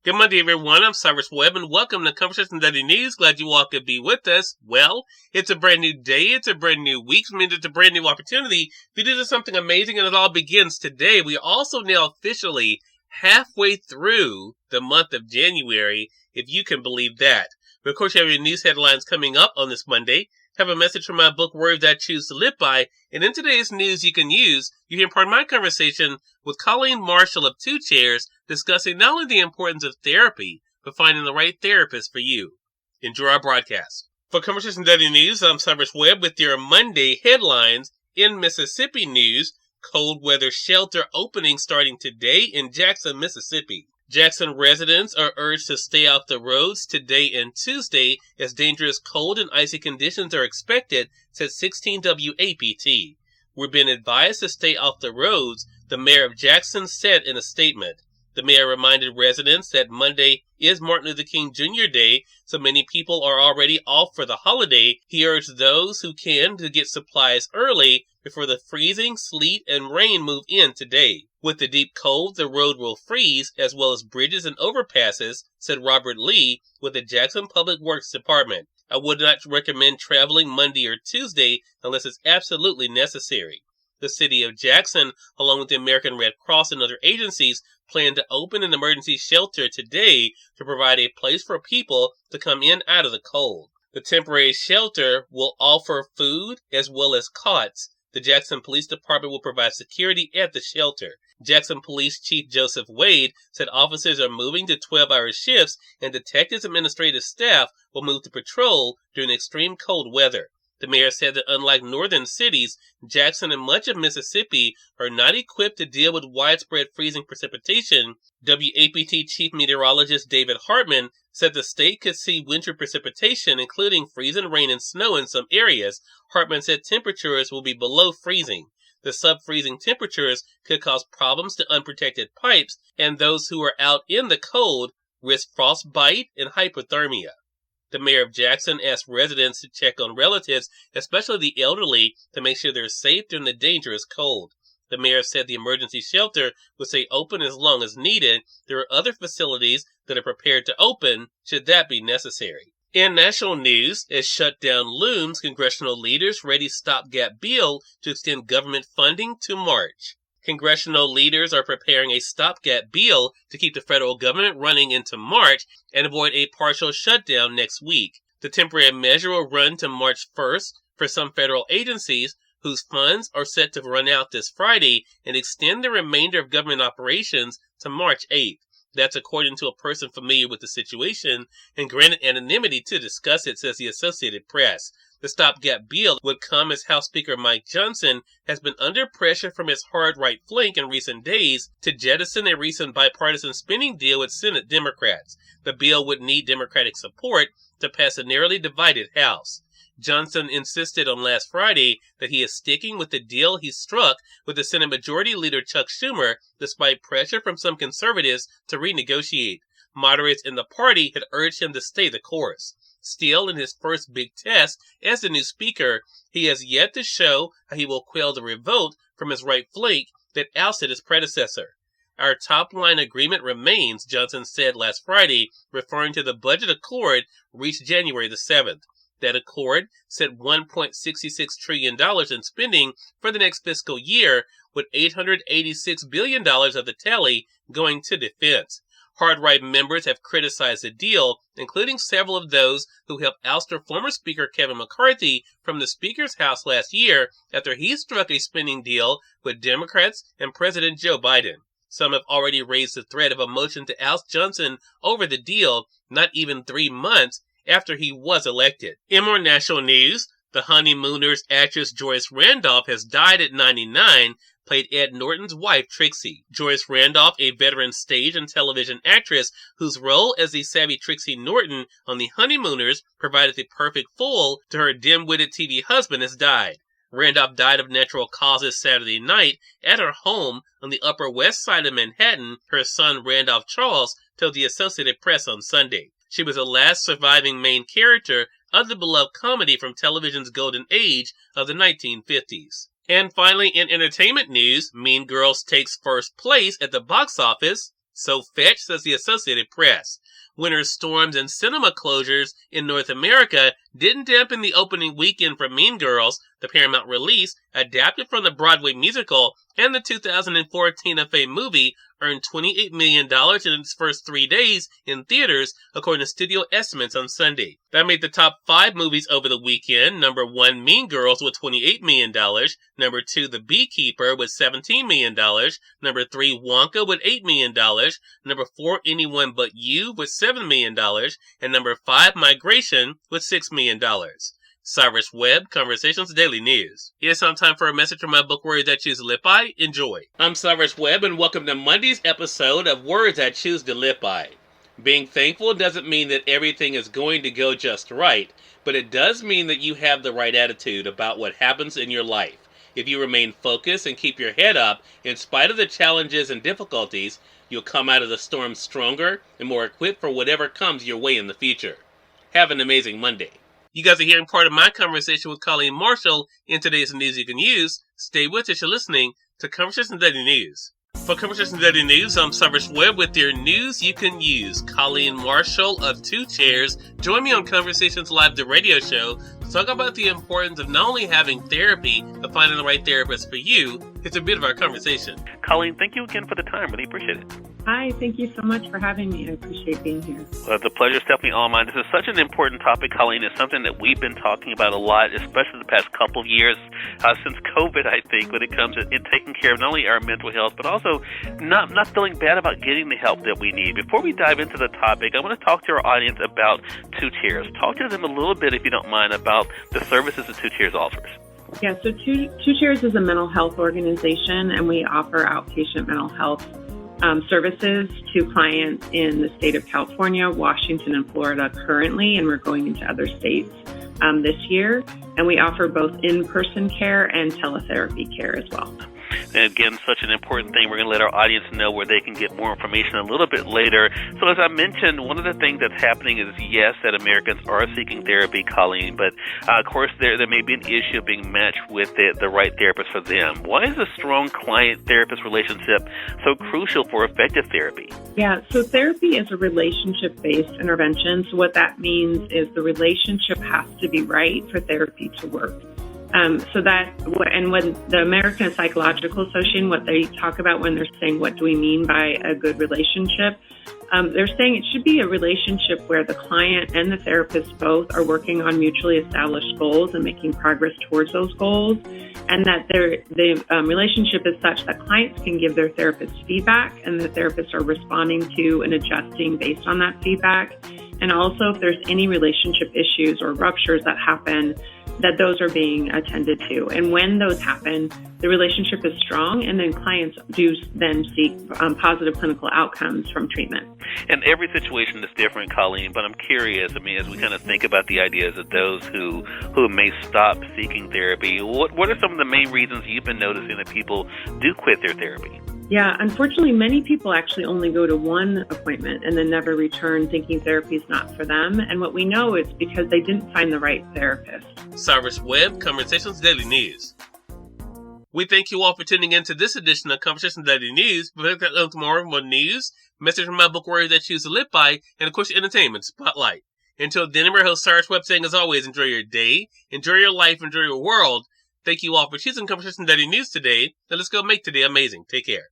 Good Monday, everyone. I'm Cyrus Webb, and welcome to Conversation Daily News. Glad you all could be with us. Well, it's a brand new day. It's a brand new week. Which means it's a brand new opportunity to do something amazing, and it all begins today. We are also now officially halfway through the month of January, if you can believe that. But of course, you have your news headlines coming up on this Monday. Have a message from my book, Words I Choose to Live By. And in today's news you can use, you hear part of my conversation with Colleen Marshall of Two Chairs, discussing not only the importance of therapy, but finding the right therapist for you. Enjoy our broadcast. For Conversation Daily News, I'm Cyrus Webb with your Monday headlines. In Mississippi news, cold weather shelter opening starting today in Jackson, Mississippi. Jackson residents are urged to stay off the roads today and Tuesday as dangerous cold and icy conditions are expected, said 16 WAPT. We've been advised to stay off the roads, the mayor of Jackson said in a statement. The mayor reminded residents that Monday is Martin Luther King Jr. Day, so many people are already off for the holiday. He urged those who can to get supplies early before the freezing sleet and rain move in today. With the deep cold, the road will freeze, as well as bridges and overpasses, said Robert Lee with the Jackson Public Works Department. I would not recommend traveling Monday or Tuesday unless it's absolutely necessary. The city of Jackson, along with the American Red Cross and other agencies, plan to open an emergency shelter today to provide a place for people to come in out of the cold. The temporary shelter will offer food as well as cots. The Jackson Police Department will provide security at the shelter. Jackson Police Chief Joseph Wade said officers are moving to 12-hour shifts and detectives and administrative staff will move to patrol during extreme cold weather. The mayor said that unlike northern cities, Jackson and much of Mississippi are not equipped to deal with widespread freezing precipitation. WAPT Chief Meteorologist David Hartman said the state could see winter precipitation, including freezing rain and snow in some areas. Hartman said temperatures will be below freezing. The sub-freezing temperatures could cause problems to unprotected pipes, and those who are out in the cold risk frostbite and hypothermia. The mayor of Jackson asked residents to check on relatives, especially the elderly, to make sure they're safe during the dangerous cold. The mayor said the emergency shelter will stay open as long as needed. There are other facilities that are prepared to open should that be necessary. In national news, as shutdown looms, congressional leaders ready stopgap bill to extend government funding to March. Congressional leaders are preparing a stopgap bill to keep the federal government running into March and avoid a partial shutdown next week. The temporary measure will run to March 1st for some federal agencies whose funds are set to run out this Friday and extend the remainder of government operations to March 8th. That's according to a person familiar with the situation and granted anonymity to discuss it, says the Associated Press. The stopgap bill would come as House Speaker Mike Johnson has been under pressure from his hard right flank in recent days to jettison a recent bipartisan spending deal with Senate Democrats. The bill would need Democratic support to pass a narrowly divided House. Johnson insisted on last Friday that he is sticking with the deal he struck with the Senate Majority Leader Chuck Schumer, despite pressure from some conservatives to renegotiate. Moderates in the party had urged him to stay the course. Still, in his first big test as the new speaker, he has yet to show how he will quell the revolt from his right flank that ousted his predecessor. Our top-line agreement remains, Johnson said last Friday, referring to the budget accord reached January the 7th. That accord set $1.66 trillion in spending for the next fiscal year, with $886 billion of the tally going to defense. Hard-right members have criticized the deal, including several of those who helped oust former Speaker Kevin McCarthy from the Speaker's house last year after he struck a spending deal with Democrats and President Joe Biden. Some have already raised the threat of a motion to oust Johnson over the deal, not even 3 months after he was elected. In more national news, the Honeymooners actress Joyce Randolph has died at 99, played Ed Norton's wife, Trixie. Joyce Randolph, a veteran stage and television actress whose role as the savvy Trixie Norton on The Honeymooners provided the perfect foil to her dim-witted TV husband, has died. Randolph died of natural causes Saturday night at her home on the Upper West Side of Manhattan, her son Randolph Charles told the Associated Press on Sunday. She was the last surviving main character of the beloved comedy from television's golden age of the 1950s. And finally, in entertainment news, Mean Girls takes first place at the box office. So fetch, says the Associated Press. Winter storms and cinema closures in North America didn't dampen the opening weekend for Mean Girls, the Paramount release, adapted from the Broadway musical, and the 2004 Tina Fey movie, earned $28 million in its first 3 days in theaters, according to studio estimates on Sunday. That made the top 5 movies over the weekend. Number 1, Mean Girls with $28 million. Number 2, The Beekeeper with $17 million. Number 3, Wonka with $8 million. Number 4, Anyone But You with $7 million. And number 5, Migration with $6 million. Cyrus Webb, Conversations Daily News. It's now time for a message from my book, Words I Choose to Live By. Enjoy. I'm Cyrus Webb, and welcome to Monday's episode of Words I Choose to Live By. Being thankful doesn't mean that everything is going to go just right, but it does mean that you have the right attitude about what happens in your life. If you remain focused and keep your head up, in spite of the challenges and difficulties, you'll come out of the storm stronger and more equipped for whatever comes your way in the future. Have an amazing Monday. You guys are hearing part of my conversation with Colleen Marshall in today's News You Can Use. Stay with us. You're listening to Conversations Daily News. For Conversations Daily News, I'm Cyrus Webb with your News You Can Use. Colleen Marshall of Two Chairs join me on Conversations Live, the radio show, to talk about the importance of not only having therapy, but finding the right therapist for you. It's a bit of our conversation. Colleen, thank you again for the time. Really appreciate it. Hi, thank you so much for having me. I appreciate being here. Well, the pleasure is definitely all mine. This is such an important topic, Colleen. It's something that we've been talking about a lot, especially the past couple of years, since COVID, I think, when it comes to taking care of not only our mental health, but also not feeling bad about getting the help that we need. Before we dive into the topic, I want to talk to our audience about Two Chairs. Talk to them a little bit, if you don't mind, about the services that Two Chairs offers. Yeah, so Two Chairs is a mental health organization, and we offer outpatient mental health services to clients in the state of California, Washington, and Florida currently, and we're going into other states this year. And we offer both in-person care and teletherapy care as well. And again, such an important thing. We're going to let our audience know where they can get more information a little bit later. So as I mentioned, one of the things that's happening is, yes, that Americans are seeking therapy, Colleen, but of course there may be an issue of being matched with the right therapist for them. Why is a strong client-therapist relationship so crucial for effective therapy? Yeah, so therapy is a relationship-based intervention. So what that means is the relationship has to be right for therapy to work. And when the American Psychological Association, what they talk about when they're saying, what do we mean by a good relationship? They're saying it should be a relationship where the client and the therapist both are working on mutually established goals and making progress towards those goals, and that the relationship is such that clients can give their therapist feedback and the therapists are responding to and adjusting based on that feedback. And also if there's any relationship issues or ruptures that happen, that those are being attended to. And when those happen, the relationship is strong, and then clients do then seek positive clinical outcomes from treatment. And every situation is different, Colleen, but I'm curious, as we kind of think about the ideas of those who may stop seeking therapy, what are some of the main reasons you've been noticing that people do quit their therapy? Yeah, unfortunately, many people actually only go to one appointment and then never return, thinking therapy is not for them. And what we know is because they didn't find the right therapist. Cyrus Webb, Conversations Daily News. We thank you all for tuning in to this edition of Conversations Daily News. We'll back on tomorrow with more news, message from my book, Words I Choose to Live By, and of course, entertainment spotlight. Until then, I'm your host, Cyrus Webb, saying as always, enjoy your day, enjoy your life, enjoy your world. Thank you all for choosing Conversations Daily News today. Now let's go make today amazing. Take care.